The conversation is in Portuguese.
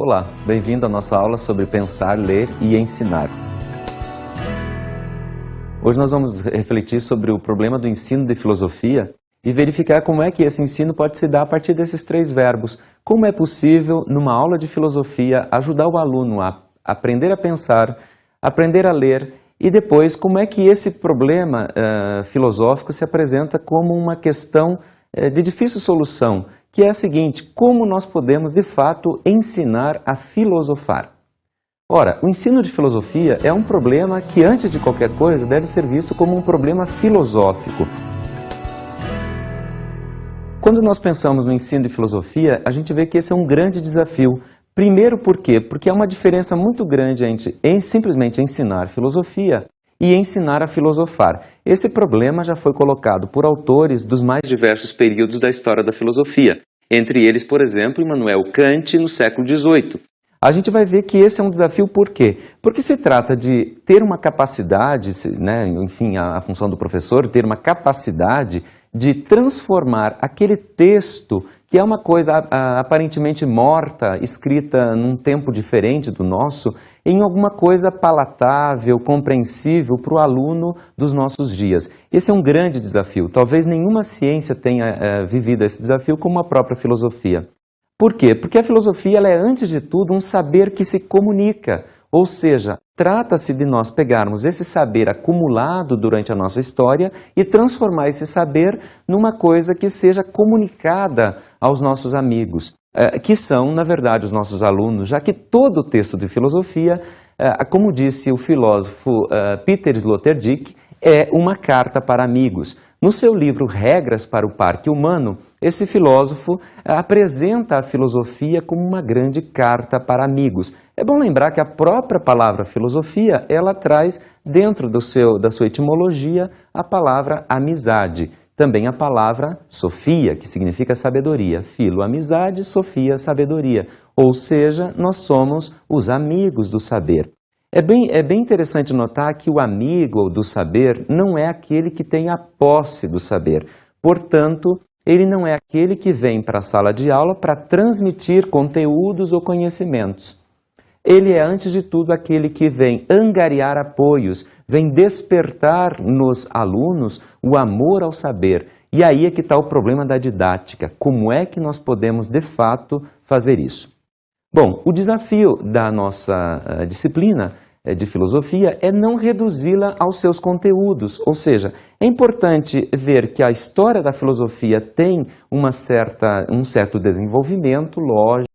Olá, bem-vindo à nossa aula sobre pensar, ler e ensinar. Hoje nós vamos refletir sobre o problema do ensino de filosofia e verificar como é que esse ensino pode se dar a partir desses três verbos. Como é possível, numa aula de filosofia, ajudar o aluno a aprender a pensar, aprender a ler e depois como é que esse problema filosófico se apresenta como uma questão de difícil solução, que é a seguinte: como nós podemos de fato ensinar a filosofar? Ora, o ensino de filosofia é um problema que, antes de qualquer coisa, deve ser visto como um problema filosófico. Quando nós pensamos no ensino de filosofia, a gente vê que esse é um grande desafio. Primeiro, por quê? Porque há uma diferença muito grande entre simplesmente ensinar filosofia e ensinar a filosofar. Esse problema já foi colocado por autores dos mais diversos períodos da história da filosofia. Entre eles, por exemplo, Immanuel Kant, no século XVIII. A gente vai ver que esse é um desafio por quê? Porque se trata de ter uma capacidade, enfim, a função do professor, ter uma capacidade de transformar aquele texto, que é uma coisa aparentemente morta, escrita num tempo diferente do nosso, em alguma coisa palatável, compreensível para o aluno dos nossos dias. Esse é um grande desafio. Talvez nenhuma ciência tenha vivido esse desafio como a própria filosofia. Por quê? Porque a filosofia ela é, antes de tudo, um saber que se comunica. Ou seja, trata-se de nós pegarmos esse saber acumulado durante a nossa história e transformar esse saber numa coisa que seja comunicada aos nossos amigos, que são, na verdade, os nossos alunos, já que todo o texto de filosofia, como disse o filósofo Peter Sloterdijk, é uma carta para amigos. No seu livro Regras para o Parque Humano, esse filósofo apresenta a filosofia como uma grande carta para amigos. É bom lembrar que a própria palavra filosofia, ela traz dentro da sua etimologia a palavra amizade. Também a palavra sofia, que significa sabedoria. Filo, amizade, sofia, sabedoria. Ou seja, nós somos os amigos do saber. É bem interessante notar que o amigo do saber não é aquele que tem a posse do saber. Portanto, ele não é aquele que vem para a sala de aula para transmitir conteúdos ou conhecimentos. Ele é, antes de tudo, aquele que vem angariar apoios, vem despertar nos alunos o amor ao saber. E aí é que está o problema da didática. Como é que nós podemos, de fato, fazer isso? Bom, o desafio da nossa disciplina de filosofia é não reduzi-la aos seus conteúdos, ou seja, é importante ver que a história da filosofia tem um certo desenvolvimento, lógico,